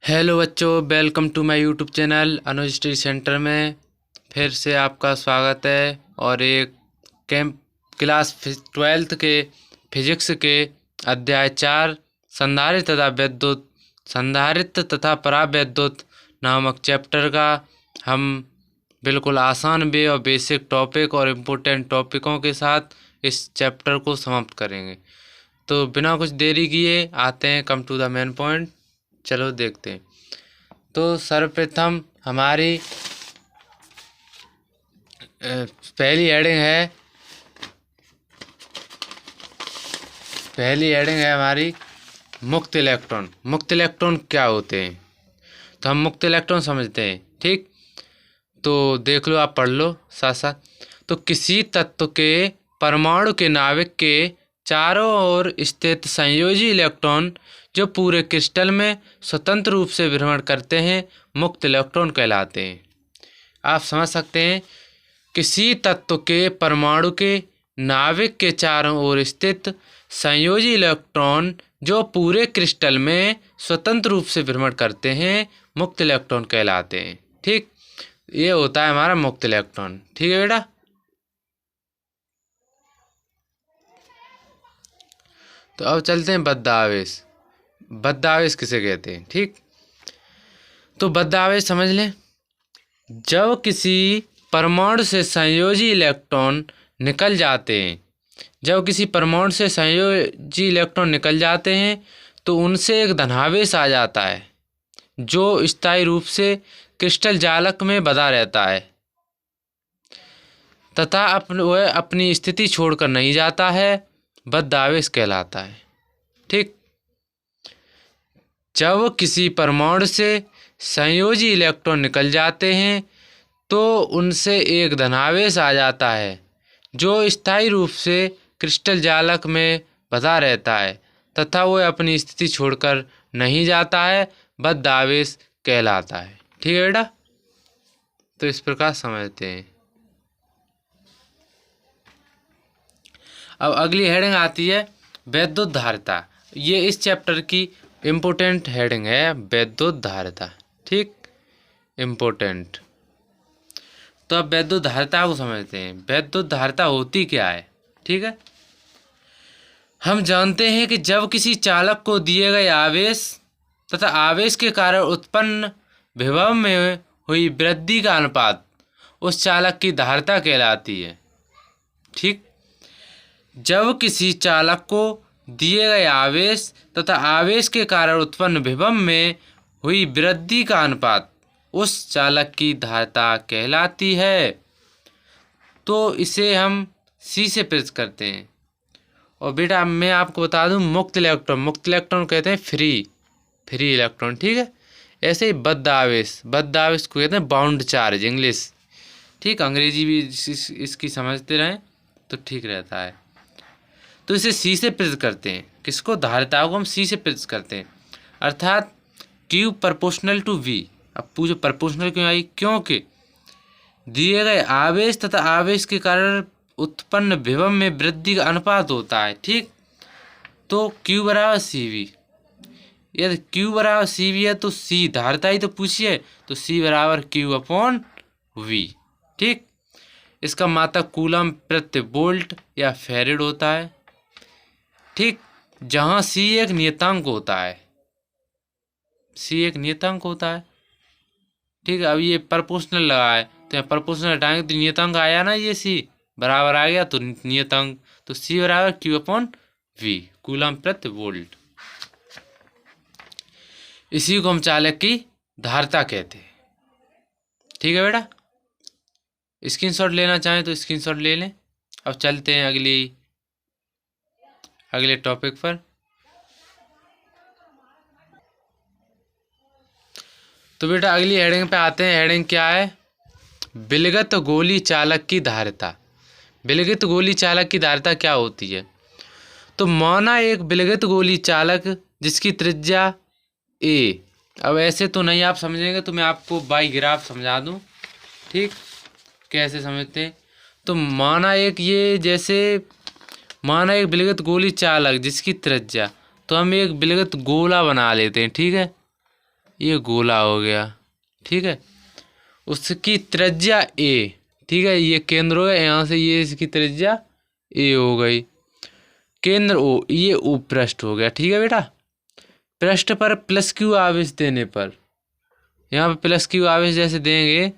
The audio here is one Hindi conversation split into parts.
हेलो बच्चों, welcome to my YouTube channel Anuj study centre में फिर से आपका स्वागत है। और एक कैंप क्लास 12th के फिजिक्स के अध्याय 4 संधारित्र तथा परावैद्युत नामक चैप्टर का हम बिल्कुल आसान वे और बेसिक टॉपिक और इम्पोर्टेंट टॉपिकों के साथ इस चैप्टर को समाप्त करेंगे। तो बिना कुछ देरी किए आते हैं come to the main point. चलो देखते हैं। तो सर्वप्रथम हमारी पहली हेडिंग है हमारी मुक्त इलेक्ट्रॉन। मुक्त इलेक्ट्रॉन क्या होते हैं, तो हम मुक्त इलेक्ट्रॉन समझते हैं। ठीक, तो देख लो, आप पढ़ लो साथ साथ। तो किसी तत्व के परमाणु के नाभिक के चारों ओर स्थित संयोजी इलेक्ट्रॉन जो पूरे क्रिस्टल में स्वतंत्र रूप से भ्रमण करते हैं मुक्त इलेक्ट्रॉन कहलाते हैं। आप समझ सकते हैं, किसी तत्व के परमाणु के नाभिक के चारों ओर स्थित संयोजी इलेक्ट्रॉन जो पूरे क्रिस्टल में स्वतंत्र रूप से भ्रमण करते हैं मुक्त इलेक्ट्रॉन कहलाते हैं। ठीक, ये होता है हमारा मुक्त इलेक्ट्रॉन। ठीक है बेटा। तो अब चलते हैं बद्ध आवेश। बद्ध आवेश किसे कहते हैं। ठीक, तो बद्ध आवेश समझ लें। जब किसी परमाणु से संयोजी इलेक्ट्रॉन निकल जाते हैं तो उनसे एक धनावेश आ जाता है जो स्थायी रूप से क्रिस्टल जालक में बंधा रहता है तथा वह अपनी स्थिति छोड़कर नहीं जाता है, बद्ध आवेश कहलाता है। ठीक, जब किसी परमाणु से संयोजी इलेक्ट्रॉन निकल जाते हैं तो उनसे एक धनावेश आ जाता है जो स्थायी रूप से क्रिस्टल जालक में बंधा रहता है तथा वह अपनी स्थिति छोड़कर नहीं जाता है, बद्ध आवेश कहलाता है। ठीक है बेटा, तो इस प्रकार समझते हैं। अब अगली हेडिंग आती है वैद्युत धारिता। ये इस चैप्टर की इम्पोर्टेंट हेडिंग है, वैद्युत धारिता। ठीक, इम्पोर्टेंट। तो अब वैद्युत धारिता को समझते हैं। वैद्युत धारिता होती क्या है। ठीक है, हम जानते हैं कि जब किसी चालक को दिए गए आवेश तथा आवेश के कारण उत्पन्न विभव में हुई वृद्धि का अनुपात उस चालक की धारिता कहलाती है। ठीक, जब किसी चालक को दिए गए आवेश तथा आवेश के कारण उत्पन्न विभव में हुई वृद्धि का अनुपात उस चालक की धारिता कहलाती है। तो इसे हम सी से प्रेरित करते हैं। और बेटा मैं आपको बता दूं, मुक्त इलेक्ट्रॉन कहते हैं फ्री इलेक्ट्रॉन। ठीक है, ऐसे ही बद्ध आवेश को कहते हैं बाउंड चार्ज, इंग्लिश। ठीक, अंग्रेजी भी इसकी समझते रहें तो ठीक रहता है। तो इसे सी से प्रेरित करते हैं। किसको? धारिता को हम सी से प्रेरित करते हैं, अर्थात Q प्रोपोर्शनल टू V। अब पूछो प्रोपोर्शनल क्यों आई? क्योंकि दिए गए आवेश तथा आवेश के कारण उत्पन्न विभव में वृद्धि का अनुपात होता है। ठीक, तो Q बराबर CV। यदि Q बराबर CV है तो C धारिता ही तो पूछी है, तो C बराबर Q अपॉन V। ठीक, इसका मात्रक कूलम प्रति वोल्ट या फैरेड होता है। ठीक, जहाँ C एक नियतांक होता है, ठीक है। अब ये प्रोपोर्शनल लगा है तो यहाँ प्रोपोर्शनल हटाएंगे तो नियतांक आया ना, ये C बराबर आ गया तो नियतांक, तो C बराबर Q अपॉन V, कूलम प्रति वोल्ट। इसी को हम चालक की धारिता कहते हैं। ठीक है बेटा, स्क्रीनशॉट लेना चाहें तो स्क्रीनशॉट ले लें। अब चलते हैं अगले टॉपिक पर। तो बेटा अगली हेडिंग पे आते हैं। हेडिंग क्या है? विलगित गोली चालक की धारिता। विलगित गोली चालक की धारिता क्या होती है? तो माना एक विलगित गोली चालक जिसकी त्रिज्या A। अब ऐसे तो नहीं आप समझेंगे, तो मैं आपको बाई ग्राफ समझा दूं। ठीक, कैसे समझते हैं? तो माना एक विलगित गोली चालक जिसकी त्रिज्या, तो हम एक विलगित गोला बना लेते हैं। ठीक है, ये गोला हो गया, ठीक है। उसकी त्रिज्या ए, ठीक है, ये केंद्र हो गया, यहाँ से ये इसकी त्रिज्या ए हो गई। केंद्र ओ, ये ओ पृष्ठ हो गया, ठीक है बेटा। पृष्ठ पर प्लस क्यू आवेश देने पर, यहाँ पे प्लस क्यू आवेश जैसे देंगे,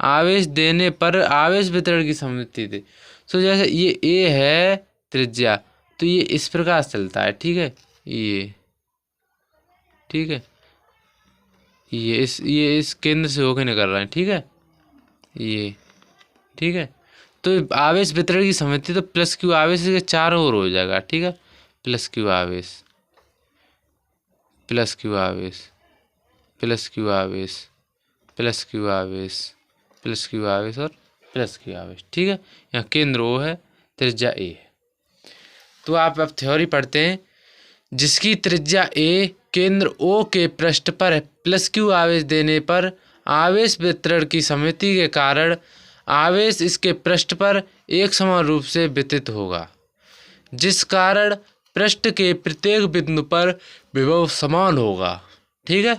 आवेश देने पर आवेश वितरण की सममिति दे। सो जैसे ये ए है त्रिज्या, तो ये इस प्रकार चलता है, ठीक है, ये, ठीक है, ये इस केंद्र से होकर निकल रहा है, ठीक है, ये, ठीक है। तो आवेश वितरण की सममिति, तो प्लस क्यू आवेश के चारों ओर हो जाएगा, ठीक है। प्लस क्यू आवेश, प्लस क्यू आवेश, प्लस क्यू आवेश, प्लस क्यू आवेश, प्लस क्यू आवेश और प्लस क्यू आवेश, ठीक है। यहाँ केंद्र ओ है, त्रिज्या ए है। तो आप अब थ्योरी पढ़ते हैं। जिसकी त्रिज्या ए केंद्र ओ के पृष्ठ पर प्लस क्यू आवेश देने पर आवेश वितरण की सममिति के कारण आवेश इसके पृष्ठ पर एक समान रूप से वितरित होगा, जिस कारण पृष्ठ के प्रत्येक बिंदु पर विभव समान होगा, ठीक है।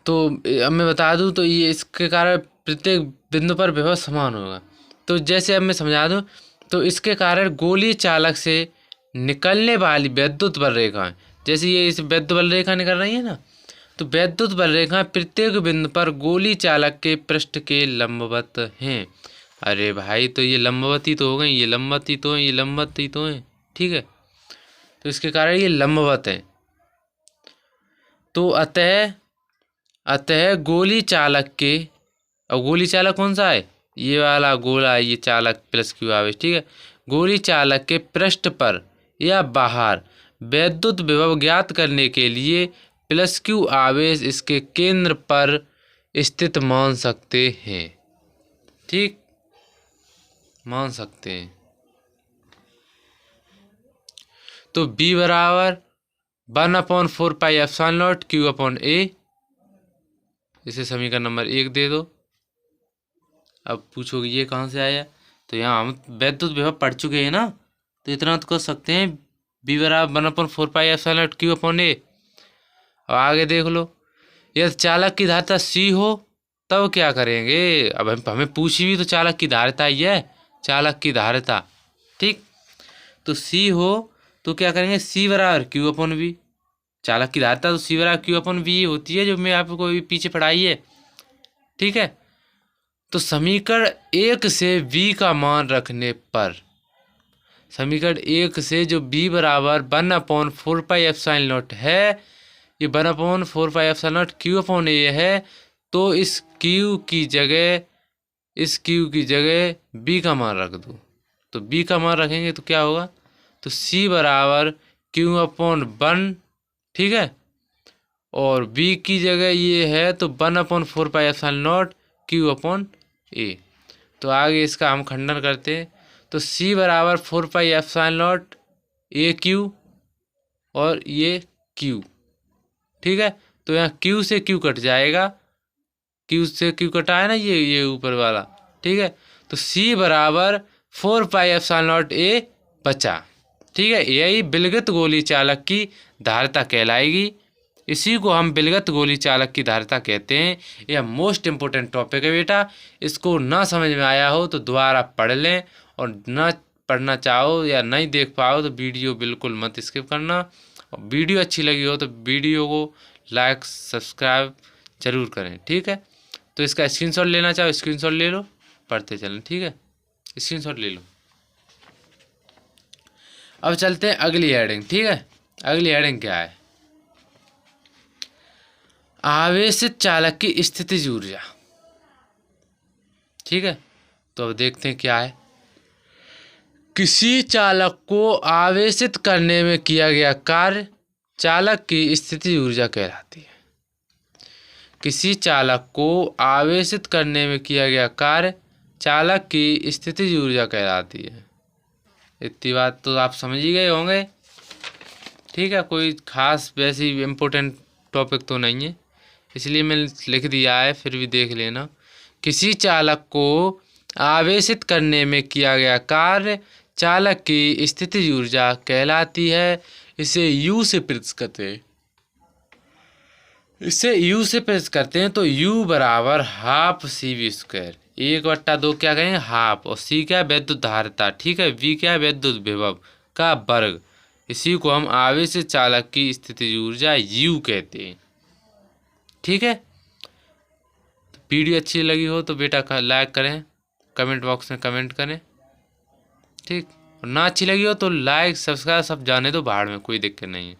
तो अब मैं बता दूं, तो ये इसके कारण प्रत्येक बिंदु पर विभव समान होगा। तो जैसे अब मैं समझा दूं, तो इसके कारण गोलीय चालक से निकलने वाली वैद्युत बल रेखाएं, जैसे ये इस वैद्युत बल रेखा निकल रही है ना, तो वैद्युत बल रेखाएं प्रत्येक बिंदु पर गोली चालक के पृष्ठ के लंबवत हैं। अरे भाई, तो ये लंबवती तो हो गई, ये लंबवती तो है, ये लंबवती तो है, ठीक है। तो इसके कारण ये लंबवत है। तो अतः गोली चालक के, और गोली चालक कौन सा है, ये वाला गोला है, ये चालक प्लस क्यू आवेश, ठीक है। गोली चालक के पृष्ठ पर या बाहर वैद्युत विभव ज्ञात करने के लिए प्लस क्यू आवेश इसके केंद्र पर स्थित मान सकते हैं, ठीक, मान सकते हैं। तो B बराबर 1/4 pi epsilon not Q upon A, इसे समीकरण नंबर 1 दे दो। अब पूछोगे ये कहाँ से आया, तो यहाँ हम वैद्युत विभव पढ़ चुके हैं ना, तो इतना तो कर सकते हैं। B बराबर 1/4 pi epsilon not Q upon A। अब आगे देख लो, यदि चालक की धारिता C हो तब क्या करेंगे। अब हमें पूछी भी तो चालक की धारिता ही है, चालक की धारिता, ठीक। तो C हो तो क्या करेंगे, C बराबर Q अपॉन V। चालक की धारिता तो C बराबर Q अपॉन V होती है, जो मैं आपको अभी पीछे पढ़ाई है, ठीक है। तो समीकरण 1 से V का मान रखने पर, समीकरण 1 से जो B बराबर 1/4 पाई एप्सिलॉन नॉट है, ये 1/4 pi epsilon not Q upon A है, तो इस Q की जगह B का मान रख दो। तो B का मान रखेंगे तो क्या होगा, तो C बराबर Q अपॉन 1, ठीक है, और B की जगह ये है तो 1/4 pi epsilon not Q upon A। तो आगे इसका हम खंडन करते हैं, तो C बराबर 4 पाई एप्सिलॉन नॉट AQ और ये Q, ठीक है। तो यहाँ Q से Q कट जाएगा, Q से Q कटा है ना, ये ऊपर वाला, ठीक है। तो C बराबर 4 पाई एप्सिलॉन नॉट A बचा, ठीक है। यही विलगित गोली चालक की धारिता कहलाएगी। इसी को हम विलगित गोली चालक की धारिता कहते हैं। यह मोस्ट इम्पोर्टेंट टॉपिक है बेटा, इसको ना समझ में आया हो तो दोबारा पढ़ लें, और ना पढ़ना चाहो या नहीं देख पाओ तो वीडियो बिल्कुल मत स्किप करना। और वीडियो अच्छी लगी हो तो वीडियो को लाइक सब्सक्राइब जरूर करें, ठीक है। तो इसका स्क्रीनशॉट लेना चाहो स्क्रीनशॉट ले लो, पढ़ते चलें, ठीक है, स्क्रीनशॉट ले लो। अब चलते हैं अगली हेडिंग, ठीक है। अगली हेडिंग क्या है, आवेशित चालक की स्थितिज ऊर्जा, ठीक है। तो अब देखते हैं क्या है। किसी चालक को आवेशित करने में किया गया कार्य चालक की स्थितिज ऊर्जा कहलाती है। किसी चालक को आवेशित करने में किया गया कार्य चालक की स्थितिज ऊर्जा कहलाती है। इतनी बात तो आप समझ ही गए होंगे, ठीक है। कोई खास वैसी इम्पोर्टेंट टॉपिक तो नहीं है, इसलिए मैंने लिख दिया है, फिर भी देख लेना। किसी चालक को आवेशित करने में किया गया कार्य चालक की स्थितिज ऊर्जा कहलाती है। इसे u से प्रेरित करते हैं, इसे u से प्रेरित करते हैं तो u बराबर हाफ CV²। 1/2 क्या कहेंगे हाफ, और c क्या है वैद्युत धारिता, ठीक है, v क्या है विद्युत विभव का वर्ग। इसी को हम आवेश चालक की स्थितिज ऊर्जा u कहते हैं, ठीक है। वीडियो अच्छी लगी हो तो बेटा लाइक करें, कमेंट बॉक्स में कमेंट करें, ठीक। और ना अच्छी लगी हो तो लाइक सब्सक्राइब सब जाने दो बाहर में, कोई दिक्कत नहीं है।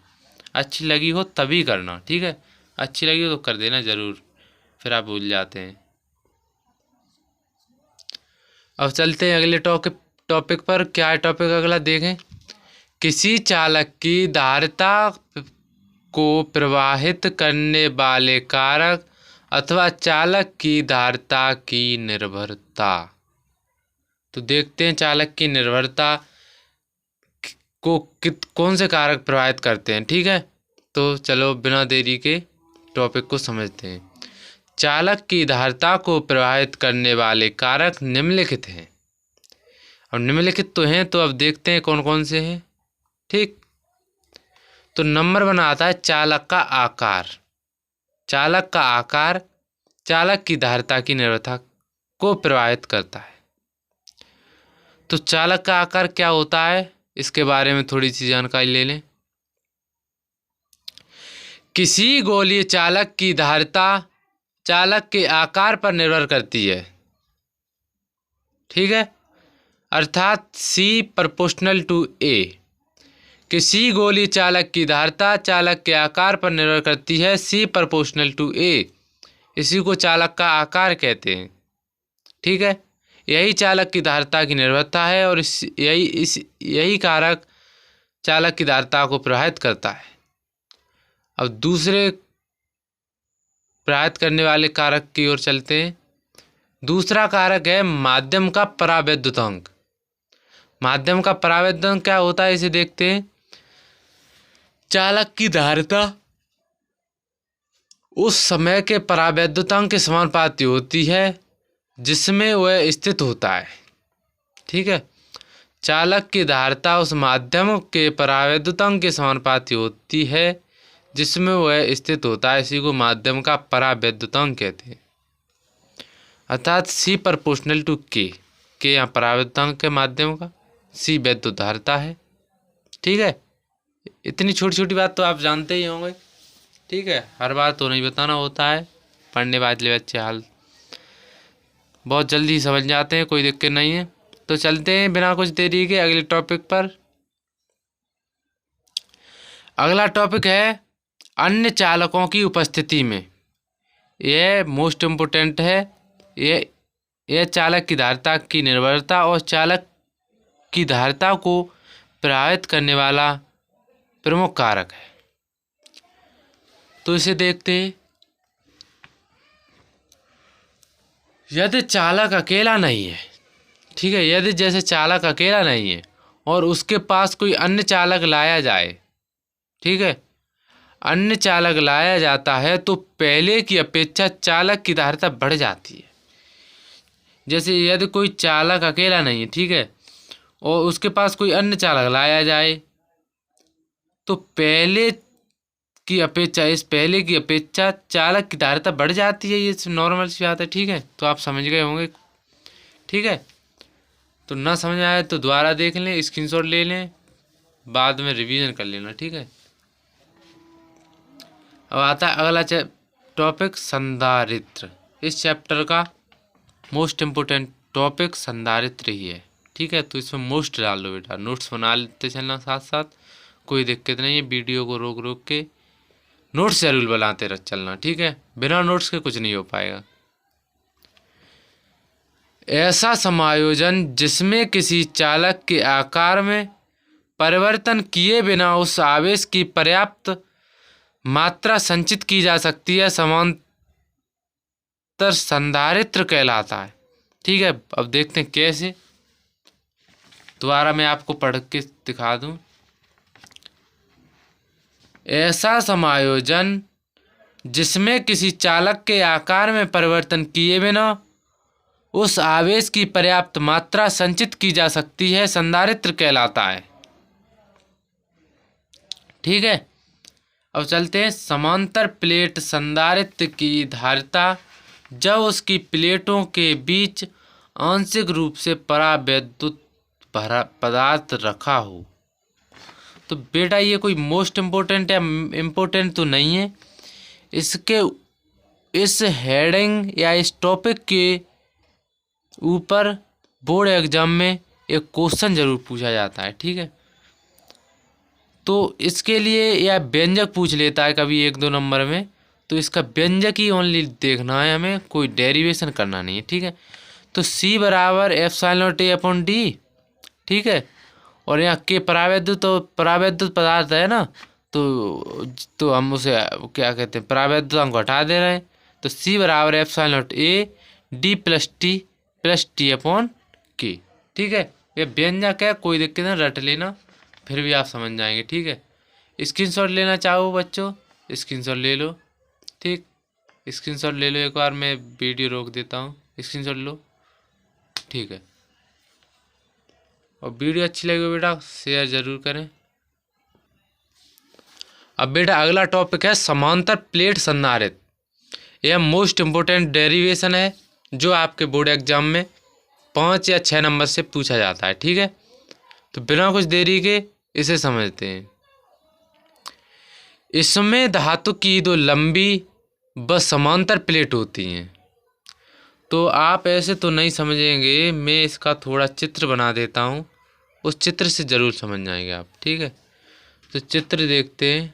अच्छी लगी हो तभी करना, ठीक है, अच्छी लगी हो तो कर देना ज़रूर, फिर आप भूल जाते हैं। अब चलते हैं अगले टॉपिक पर। क्या है टॉपिक अगला देखें। किसी चालक की धारिता को प्रवाहित करने वाले कारक अथवा चालक की धारिता की निर्भरता। तो देखते हैं चालक की निर्भरता को कौन से कारक प्रभावित करते हैं, ठीक है। तो चलो बिना देरी के टॉपिक को समझते हैं। चालक की धारिता को प्रभावित करने वाले कारक निम्नलिखित हैं। और निम्नलिखित तो हैं, तो अब देखते हैं कौन कौन से हैं, ठीक। तो नंबर 1 आता है चालक का आकार। चालक का आकार चालक की धारिता की निर्भरता को प्रभावित करता है। तो चालक का आकार क्या होता है, इसके बारे में थोड़ी सी जानकारी ले लें। किसी गोलीय चालक की धारिता चालक के आकार पर निर्भर करती है, ठीक है, अर्थात C प्रोपोर्शनल टू A। किसी गोलीय चालक की धारिता चालक के आकार पर निर्भर करती है, C प्रोपोर्शनल टू A। इसी को चालक का आकार कहते हैं, ठीक है। यही चालक की धारिता की निर्भरता है और यही कारक चालक की धारिता को प्रभावित करता है। अब दूसरे प्रभावित करने वाले कारक की ओर चलते हैं। दूसरा कारक है माध्यम का परावैद्युतांक। माध्यम का परावैद्युतांक क्या होता है, इसे देखते हैं। चालक की धारिता उस समय के परावैद्युतांक के समानुपाती होती है जिसमें वह स्थित होता है, ठीक है। चालक की धारिता उस माध्यम के परावैद्युतांक के समानुपाती होती है जिसमें वह स्थित होता है। इसी को माध्यम का परावैद्युतांक कहते हैं, अर्थात C प्रोपोर्शनल टू K। यहाँ परावैद्युतांक है माध्यम का, C वैद्युत धारिता है, ठीक है। इतनी छोटी छोटी बात तो आप जानते ही होंगे, ठीक है। हर बार तो नहीं बताना होता है, पढ़ने वाले बच्चे हाल बहुत जल्दी समझ जाते हैं, कोई दिक्कत नहीं है। तो चलते हैं बिना कुछ देरी के अगले टॉपिक पर। अगला टॉपिक है अन्य चालकों की उपस्थिति में। यह मोस्ट इम्पोर्टेंट है। यह चालक की धारिता की निर्भरता और चालक की धारिता को प्रभावित करने वाला प्रमुख कारक है। तो इसे देखते हैं। यदि चालक अकेला नहीं है, ठीक है, यदि जैसे चालक अकेला नहीं है और उसके पास कोई अन्य चालक लाया जाए, ठीक है, अन्य चालक लाया जाता है तो पहले की अपेक्षा चालक की धारिता बढ़ जाती है। जैसे यदि कोई चालक अकेला नहीं है, ठीक है, और उसके पास कोई अन्य चालक लाया जाए तो पहले की अपेक्षा चालक की धारिता बढ़ जाती है। ये नॉर्मल सी बात है, ठीक है। तो आप समझ गए होंगे, ठीक है। तो ना समझ आए तो दोबारा देख लें, स्क्रीनशॉट ले लें, बाद में रिवीजन कर लेना, ठीक है। अब आता है अगला टॉपिक संधारित्र। इस चैप्टर का मोस्ट इम्पोर्टेंट टॉपिक संधारित्र ही है, ठीक है। तो इसमें मोस्ट डाल दो बेटा, नोट्स बना लेते चलना साथ साथ, कोई दिक्कत नहीं है। वीडियो को रोक रोक के नोट्स जरूर बनाते रह चलना, ठीक है। बिना नोट्स के कुछ नहीं हो पाएगा। ऐसा समायोजन जिसमें किसी चालक के आकार में परिवर्तन किए बिना उस आवेश की पर्याप्त मात्रा संचित की जा सकती है, समांतर संधारित्र कहलाता है, ठीक है। अब देखते हैं कैसे। दोबारा मैं आपको पढ़ के दिखा दूं। ऐसा समायोजन जिसमें किसी चालक के आकार में परिवर्तन किए बिना उस आवेश की पर्याप्त मात्रा संचित की जा सकती है, संधारित्र कहलाता है, ठीक है। अब चलते हैं। समांतर प्लेट संधारित्र की धारिता जब उसकी प्लेटों के बीच आंशिक रूप से परावैद्युत पदार्थ रखा हो। तो बेटा ये कोई मोस्ट इम्पोर्टेंट या इम्पोर्टेंट तो नहीं है। इसके इस हेडिंग या इस टॉपिक के ऊपर बोर्ड एग्जाम में एक क्वेश्चन जरूर पूछा जाता है। ठीक है, तो इसके लिए या व्यंजक पूछ लेता है कभी 1-2 नंबर में, तो इसका व्यंजक ही ओनली देखना है हमें, कोई डेरिवेशन करना नहीं है। ठीक है, तो C बराबर ε0A/d। ठीक है, और यहाँ के परावैद्युत पदार्थ है ना, तो हम उसे क्या कहते हैं, परावैद्युत हम घटा दे रहे हैं। तो C बराबर ε0A/d+T+T/K। ठीक है, ये व्यंजक है, कोई दिक्कत नहीं, रट लेना फिर भी आप समझ जाएंगे। ठीक है, स्क्रीनशॉट लेना चाहो बच्चों, स्क्रीनशॉट ले लो। ठीक, स्क्रीनशॉट ले लो, एक बार मैं वीडियो रोक देता हूँ, स्क्रीनशॉट लो। ठीक है, और वीडियो अच्छी लगी बेटा शेयर जरूर करें। अब बेटा अगला टॉपिक है समांतर प्लेट संधारित्र। यह मोस्ट इम्पोर्टेंट डेरिवेशन है जो आपके बोर्ड एग्जाम में 5 या 6 नंबर से पूछा जाता है। ठीक है, तो बिना कुछ देरी के इसे समझते हैं। इसमें धातु की 2 लंबी व समांतर प्लेट होती हैं। तो आप ऐसे तो नहीं समझेंगे, मैं इसका थोड़ा चित्र बना देता हूँ, उस चित्र से ज़रूर समझ जाएंगे आप। ठीक है, तो चित्र देखते हैं।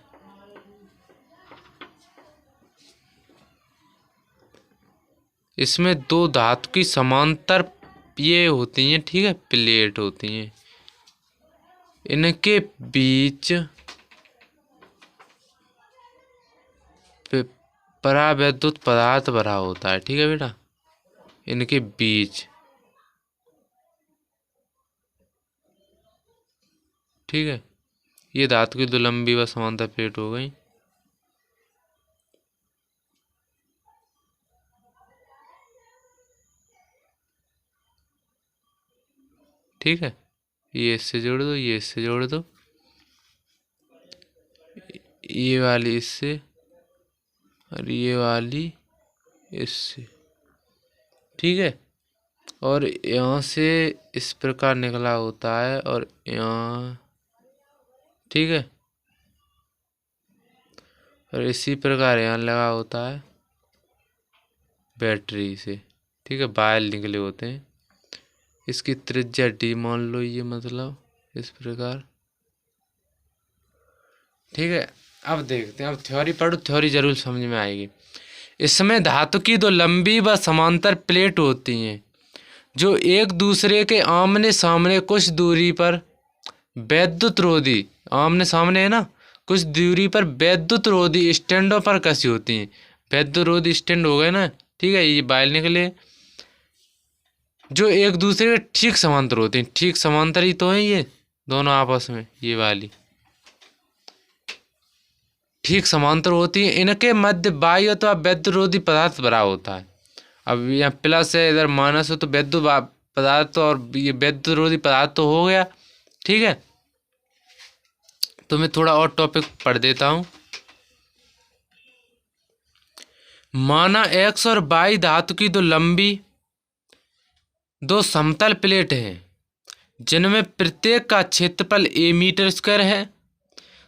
इसमें 2 धातु की समांतर ये होती हैं। ठीक है, प्लेट होती हैं, इनके बीच परावैद्युत पदार्थ भरा होता है। ठीक है बेटा, इनके बीच। ठीक है, ये धातु की 2 लंबी व समांतर प्लेट हो गई। ठीक है, ये इससे जोड़ दो, ये इससे जोड़ दो, ये वाली इससे और ये वाली इससे। ठीक है, और यहाँ से इस प्रकार निकला होता है और यहाँ। ठीक है, और इसी प्रकार यहाँ लगा होता है बैटरी से। ठीक है, वायर निकले होते हैं, इसकी त्रिज्या d मान लो, ये मतलब इस प्रकार। ठीक है, अब देखते हैं, अब थ्योरी पढ़ो, थ्योरी जरूर समझ में आएगी। इसमें धातु की 2 लंबी व समांतर प्लेट होती हैं जो एक दूसरे के आमने सामने कुछ दूरी पर वैद्युत रोधी, आमने सामने है ना, कुछ दूरी पर वैद्युत रोधी स्टैंडों पर कसी होती हैं। वैद्युत रोधी स्टैंड हो गए ना। ठीक है, ये बाहर निकले जो एक दूसरे के ठीक समांतर होते हैं। ठीक समांतर ही तो है ये दोनों आपस में, ये वाली ठीक समांतर होती है। इनके मध्य बाह्य अथवा वैद्युरोधी पदार्थ भरा होता है। अब यहाँ प्लस है, इधर माइनस हो, तो वैद्युत पदार्थ तो, और ये वैद्युरोधी पदार्थ तो हो गया। ठीक है, तो मैं थोड़ा और टॉपिक पढ़ देता हूँ। माना X और Y धातु की 2 लंबी 2 समतल प्लेट हैं जिनमें प्रत्येक का क्षेत्रफल a मीटर स्क्वायर है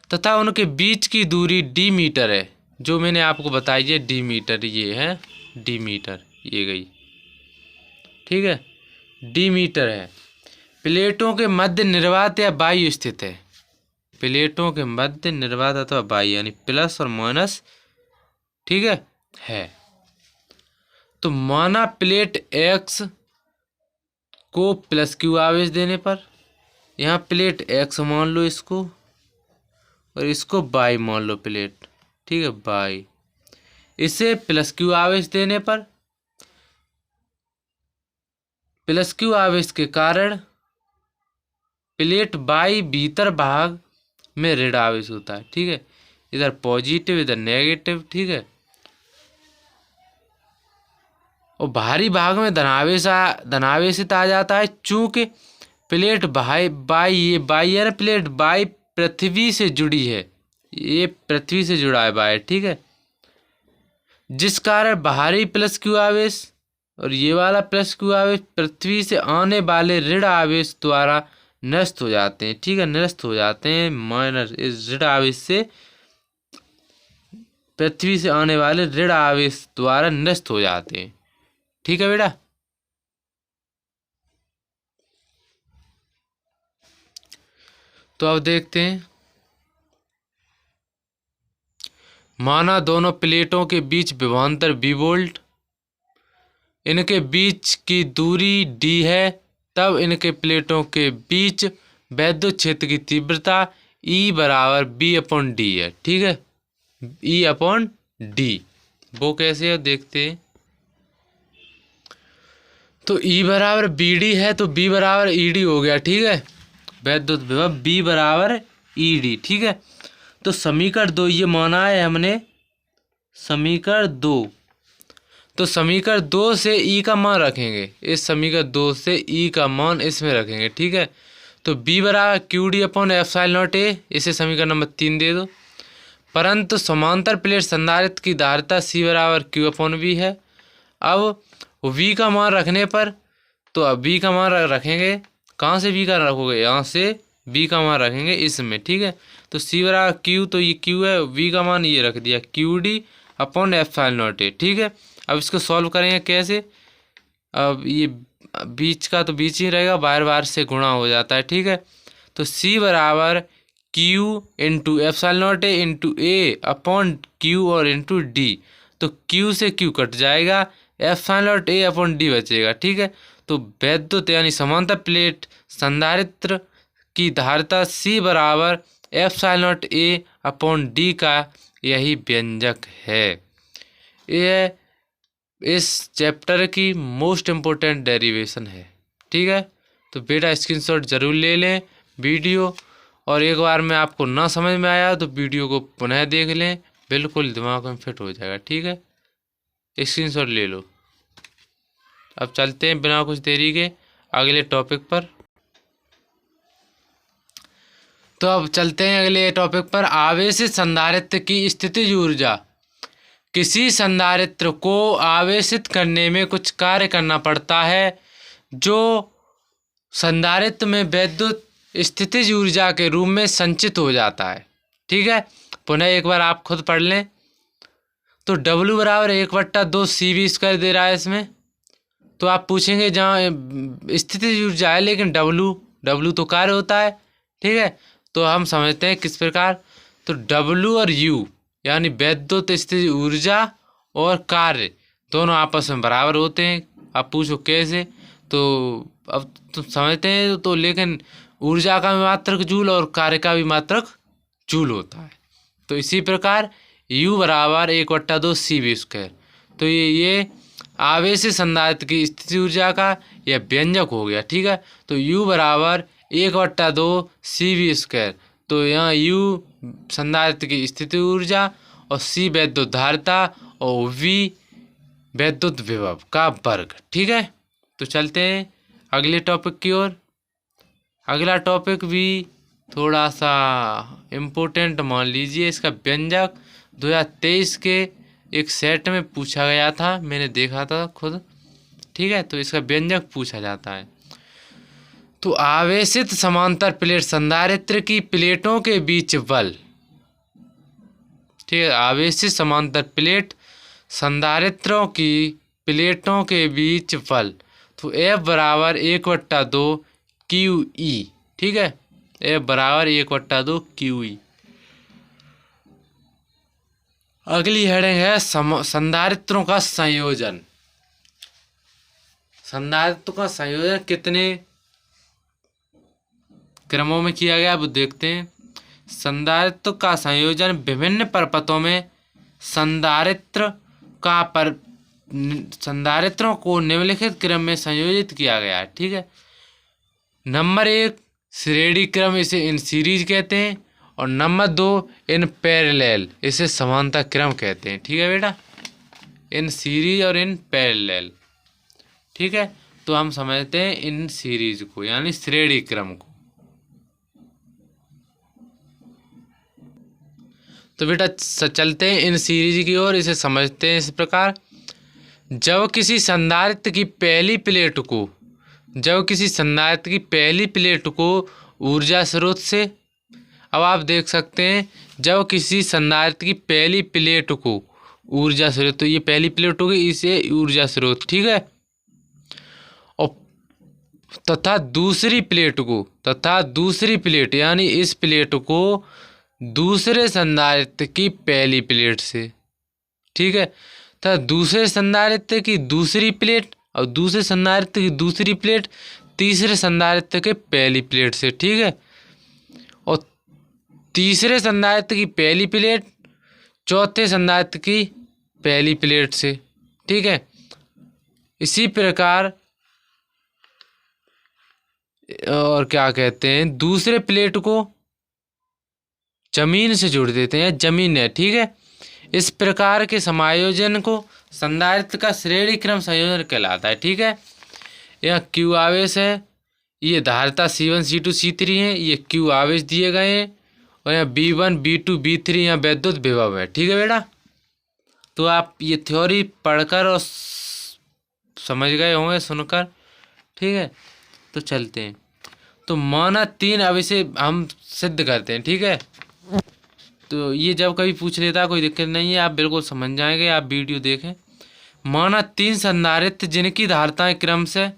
तथा उनके बीच की दूरी d मीटर है। जो मैंने आपको बताई है d मीटर, ये है d मीटर, ये गई। ठीक है, d मीटर है। प्लेटों के मध्य निर्वात या वायु स्थित है। प्लेटों के मध्य निर्वात अथवा वायु यानी प्लस और माइनस। ठीक है। तो माना प्लेट X को प्लस Q आवेश देने पर, यहाँ प्लेट X मान लो इसको, और इसको Y मान लो प्लेट। ठीक है, Y, इसे प्लस Q आवेश देने पर प्लस Q आवेश के कारण प्लेट Y भीतर भाग में ऋण आवेश होता है। ठीक है, इधर पॉजिटिव इधर नेगेटिव। ठीक है, और बाहरी भाग में धनावेशित आ जाता है। चूंकि प्लेट बाई ये बाई है ना, प्लेट बाई पृथ्वी से जुड़ी है, ये पृथ्वी से जुड़ा है वायर, ठीक है। जिस कारण बाहरी प्लस क्यू आवेश और ये वाला प्लस क्यू आवेश पृथ्वी से आने वाले ऋण आवेश द्वारा नष्ट हो जाते हैं, ठीक है, निरस्त हो जाते हैं। माइनस इस ऋण आवेश से पृथ्वी से आने वाले ऋण आवेश द्वारा नष्ट हो जाते हैं, ठीक है बेटा। तो अब देखते हैं, माना दोनों प्लेटों के बीच विभवांतर V वोल्ट, इनके बीच की दूरी d है, तब इनके प्लेटों के बीच वैद्युत क्षेत्र की तीव्रता E बराबर B/D है, ठीक है, E/D। वो कैसे है देखते हैं। तो E बराबर BD है तो B बराबर ED हो गया, ठीक है, वैद्युत विभव B बराबर ED, ठीक है। तो समीकरण 2 ये माना है हमने, समीकरण 2। तो समीकरण 2 से E का मान रखेंगे, इस समीकरण 2 से E का मान इसमें रखेंगे, ठीक है। तो B बराबर QD/ε0A, इसे समीकरण नंबर 3 दे दो। परंतु समांतर प्लेट संधारित्र की धारिता C बराबर Q/V है। अब V का मान रखने पर, तो अब V का मान रखेंगे, कहाँ से V का रखोगे, यहाँ से V का मान रखेंगे इसमें, ठीक है। तो C बराबर Q, तो ये Q है, V का मान ये रख दिया QD/ε0A, ठीक है। अब इसको सॉल्व करेंगे कैसे, अब ये बीच का तो बीच ही रहेगा, बार बार से गुणा हो जाता है, ठीक है। तो C बराबर Q into ε0A into A/Q और इंटू D। तो Q से Q कट जाएगा, ε0A/D बचेगा, ठीक है। तो वैद्युत यानी समांतर प्लेट संधारित्र की धारिता C बराबर ε0A/D का यही व्यंजक है। यह इस चैप्टर की मोस्ट इम्पोर्टेंट डेरिवेशन है, ठीक है। तो बेटा स्क्रीनशॉट जरूर ले लें वीडियो, और एक बार में आपको ना समझ में आया तो वीडियो को पुनः देख लें, बिल्कुल दिमाग में फिट हो जाएगा, ठीक है। स्क्रीनशॉट ले लो। अब चलते हैं बिना कुछ देरी के अगले टॉपिक पर। तो अब चलते हैं अगले टॉपिक पर, आवेशित संधारित्र की स्थितिज ऊर्जा। किसी संधारित्र को आवेशित करने में कुछ कार्य करना पड़ता है जो संधारित्र में वैद्युत स्थितिज ऊर्जा के रूप में संचित हो जाता है, ठीक है। पुनः एक बार आप खुद पढ़ लें। तो W बराबर 1/2 CV² दे रहा है इसमें। तो आप पूछेंगे जहाँ स्थितिज ऊर्जा है लेकिन W तो कार्य होता है, ठीक है। तो हम समझते हैं किस प्रकार। तो W और U यानी वैद्युत स्थितिज ऊर्जा और कार्य दोनों आपस में बराबर होते हैं। आप पूछो कैसे, तो अब तो समझते हैं। तो लेकिन ऊर्जा का भी मात्रक जूल और कार्य का भी मात्रक जूल होता है। तो इसी प्रकार U बराबर 1/2 CV²। तो ये आवेशित संधारित्र की स्थितिज ऊर्जा का यह व्यंजक हो गया, ठीक है। तो U बराबर 1/2 CV²। तो यहाँ U संधारित्र की स्थितिज ऊर्जा और C वैद्युत धारिता और V वैद्युत विभव का वर्ग, ठीक है। तो चलते हैं अगले टॉपिक की ओर। अगला टॉपिक भी थोड़ा सा इम्पोर्टेंट मान लीजिए। इसका व्यंजक 2023 के एक सेट में पूछा गया था, मैंने देखा था खुद, ठीक है। तो इसका व्यंजक पूछा जाता है। तो आवेशित समांतर प्लेट संधारित्र की प्लेटों के बीच बल, ठीक है। आवेशित समांतर प्लेट संधारित्रों की प्लेटों के बीच बल, तो F बराबर 1/2 QE, ठीक है। F बराबर 1/2 QE। अगली हेडिंग है संधारित्रों का संयोजन। संधारित्रों का संयोजन कितने क्रमों में किया गया वो देखते हैं। संधारित्र का संयोजन विभिन्न परपथों में संधारित्रों को निम्नलिखित क्रम में संयोजित किया गया है, ठीक है। नंबर 1 श्रेणी क्रम, इसे इन सीरीज कहते हैं। और नंबर 2 इन पैरेलल, इसे समांतर क्रम कहते हैं, ठीक है बेटा। इन सीरीज और इन पैरेलल, ठीक है। तो हम समझते हैं इन सीरीज को यानी श्रेणी क्रम को। तो बेटा चलते हैं इन सीरीज की ओर, इसे समझते हैं इस प्रकार। जब किसी संधारित्र की पहली प्लेट को ऊर्जा स्रोत से, अब आप देख सकते हैं जब किसी संधारित्र की पहली प्लेट को ऊर्जा स्रोत, तो ये पहली प्लेट होगी, इसे ऊर्जा स्रोत, ठीक है, और तथा दूसरी प्लेट यानी इस प्लेट को दूसरे संधारित्र की पहली प्लेट से, ठीक है, तथा दूसरे संधारित्र की दूसरी प्लेट और दूसरे संधारित्र की दूसरी प्लेट तीसरे संधारित्र के पहली प्लेट से, ठीक है, और तीसरे संधारित्र की पहली प्लेट चौथे संधारित्र की पहली प्लेट से, ठीक है। इसी प्रकार और क्या कहते हैं, दूसरे प्लेट को जमीन से जोड़ देते हैं, जमीन है, ठीक है। इस प्रकार के समायोजन को संधारित्र का श्रेणी क्रम संयोजन कहलाता है, ठीक है। यहाँ Q आवेश है, ये धारिता C1 C2 C3 है, ये Q आवेश दिए गए हैं, और यहाँ B1 B2 B3 यहाँ वैद्युत विभव है, ठीक है बेटा। तो आप ये थ्योरी पढ़कर और समझ गए होंगे सुनकर, ठीक है। तो चलते हैं, तो माना 3, अब इसे हम सिद्ध करते हैं, ठीक है। तो ये जब कभी पूछ लेता कोई दिक्कत नहीं है, आप बिल्कुल समझ जाएंगे, आप वीडियो देखें। माना 3 संधारित्र जिनकी धारिताएं क्रम से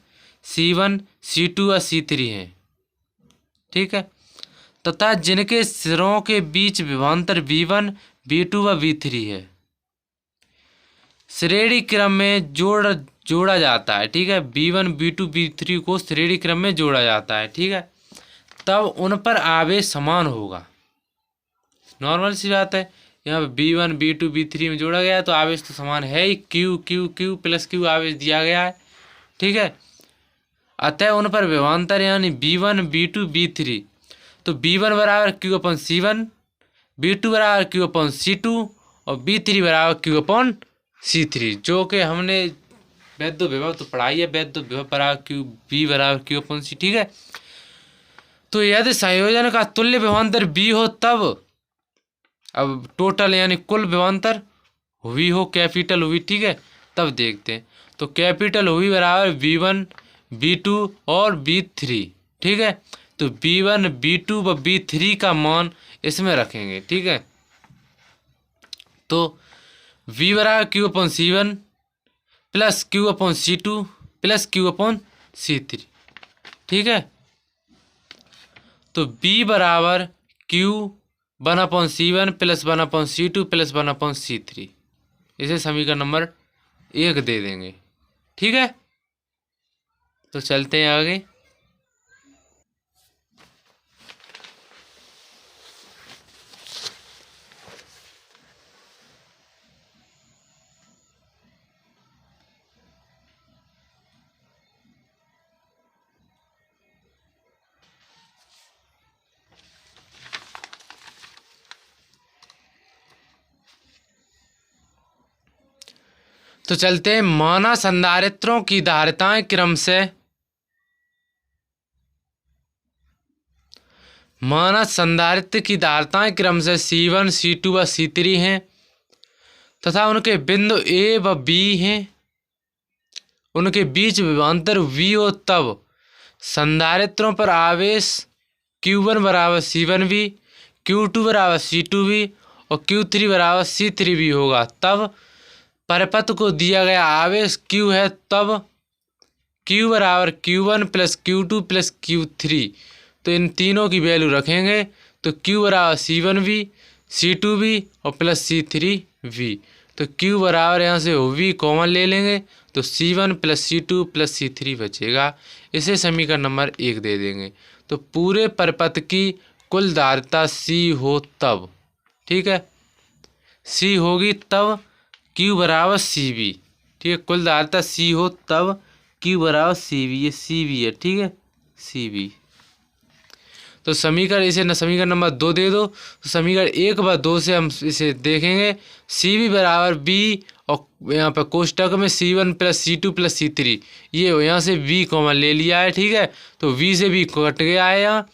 C1 C2 और C3 हैं, ठीक है, तथा जिनके सिरों के बीच विभवांतर V1 V2 व V3 है, श्रेणी क्रम में जोड़ा जाता है, ठीक है। B1 B2 B3 को श्रेणी क्रम में जोड़ा जाता है, ठीक है, तब उन पर आवेश समान होगा। नॉर्मल सी बात है, यहाँ पे B1 B2 B3 में जोड़ा गया है तो आवेश तो समान है ही, Q प्लस Q आवेश दिया गया है, ठीक है। अतः उन पर विभवांतर यानी B1 B2 B3, तो B1 बराबर Q/C1, B2 बराबर Q/C2 और B3 बराबर Q/C3, जो कि हमने वैद्युत विभव तो पढ़ाई है, वैद्युत विभव बराबर B बराबर Q/C, ठीक है। तो यदि संयोजन का तुल्य विभवांतर B हो तब, अब टोटल यानी कुल विभवांतर V हो, कैपिटल V, ठीक है, तब देखते हैं। तो कैपिटल V बराबर B1 B2 और B3, ठीक है। तो B1 B2 व B3 का मान इसमें रखेंगे, ठीक है। तो V बराबर Q/C1 plus Q/C2 plus Q/C3, ठीक है। तो B बराबर Q1/C1 plus 1/C2 plus 1/C3, इसे समीकरण नंबर 1 दे देंगे, ठीक है। तो चलते हैं आगे। तो चलते हैं, माना संधारित्रों की धारिताएं क्रम से, माना संधारित्र की धारिताएं क्रम से C1 C2 व C3 हैं तथा उनके बिंदु A व B हैं, उनके बीच विभवांतर V हो, तब संधारित्रों पर आवेश Q1 बराबर C1V, Q2 बराबर C2V और Q3 बराबर C3V होगा। तब परिपथ को दिया गया आवेश Q है, तब Q बराबर Q1 plus Q2 plus Q3, तो इन तीनों की वैल्यू रखेंगे। तो Q बराबर C1V C2V और प्लस C3V, तो Q बराबर यहाँ से V कॉमन ले लेंगे, तो C1 plus C2 plus C3 बचेगा, इसे समीकरण नंबर 1 दे देंगे। तो पूरे परिपथ की कुल धारिता C हो तब, ठीक है, C होगी तब Q बराबर CV, ठीक है, कुल धारिता C हो तब Q बराबर CV, ये CV है, ठीक है, CV। तो समीकरण इसे न समीकरण नंबर 2 दे दो, तो समीकरण 1 व 2 से हम इसे देखेंगे। CV बराबर B और यहाँ पर कोष्टक में C1 plus C2 plus C3, ये यहाँ से V कॉमन ले लिया है, ठीक है, तो V से V कट गया है यहाँ,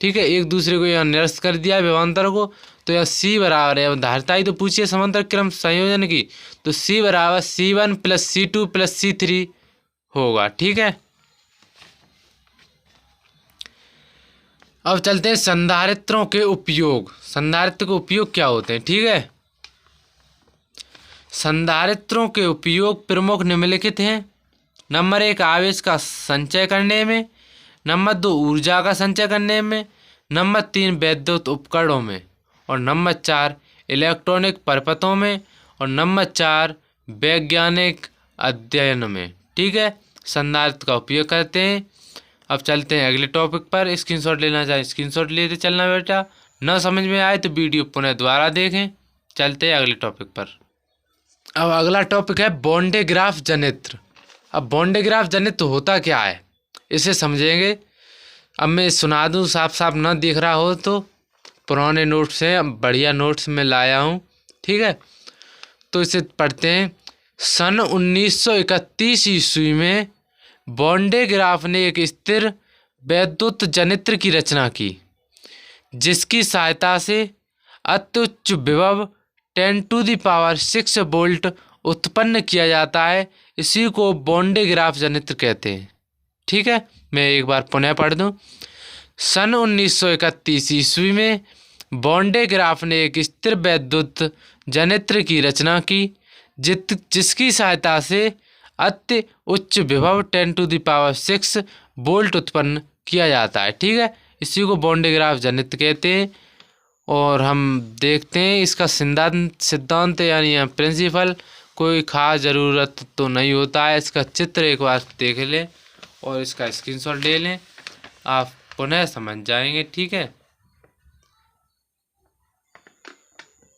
ठीक है, एक दूसरे को यहाँ निरस्त कर दिया है विभवांतर को। तो यह सी बराबर है, धारिता ही तो पूछिए समांतर क्रम संयोजन की, तो सी बराबर C1 + C2 + C3 होगा। ठीक है, अब चलते हैं संधारित्रों के उपयोग। संधारित्र के उपयोग क्या होते हैं? ठीक है, संधारित्रों के उपयोग प्रमुख निम्नलिखित हैं। नंबर 1 आवेश का संचय करने में, नंबर 2 ऊर्जा का संचय करने में, नंबर 3 वैद्युत उपकरणों में, और नंबर 4 इलेक्ट्रॉनिक परिपथों में, और नंबर 4 वैज्ञानिक अध्ययन में। ठीक है, संधारित्र का उपयोग करते हैं। अब चलते हैं अगले टॉपिक पर। स्क्रीनशॉट लेना चाहे स्क्रीनशॉट लेते चलना बेटा, न समझ में आए तो वीडियो पुनः दोबारा देखें। चलते हैं अगले टॉपिक पर। अब अगला टॉपिक है बॉन्डेग्राफ जनित्र। अब बॉन्डेग्राफ जनित्र होता क्या है, इसे समझेंगे। अब मैं सुना दूं, साफ साफ न दिख रहा हो तो पुराने नोट्स हैं, बढ़िया नोट्स में लाया हूँ। ठीक है, तो इसे पढ़ते हैं। सन 1931 ईस्वी में बॉन्डेग्राफ ने एक स्थिर वैद्युत जनित्र की रचना की, जिसकी सहायता से अत्युच्च विभव 10⁶ वोल्ट उत्पन्न किया जाता है। इसी को बॉन्डेग्राफ जनित्र कहते हैं। ठीक है, मैं एक बार पुनः पढ़ दूं। सन 1931 ईस्वी में बॉन्डेग्राफ ने एक स्थिर वैद्युत जनित्र की रचना की, जिसकी सहायता से अति उच्च विभव 10⁶ वोल्ट उत्पन्न किया जाता है। ठीक है, इसी को बॉन्डेग्राफ जनित्र कहते हैं। और हम देखते हैं इसका सिद्धांत यानी प्रिंसिपल, कोई खास ज़रूरत तो नहीं होता है। इसका चित्र एक बार देख लें और इसका स्क्रीनशॉट ले लें, आप पुनः समझ जाएंगे। ठीक है,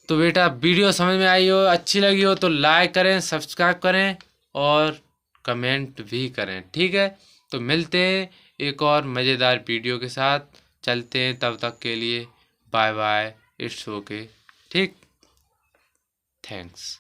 तो बेटा वीडियो समझ में आई हो, अच्छी लगी हो तो लाइक करें, सब्सक्राइब करें और कमेंट भी करें। ठीक है, तो मिलते हैं एक और मज़ेदार वीडियो के साथ। चलते हैं, तब तक के लिए बाय बाय, इट्स ओके। ठीक, थैंक्स।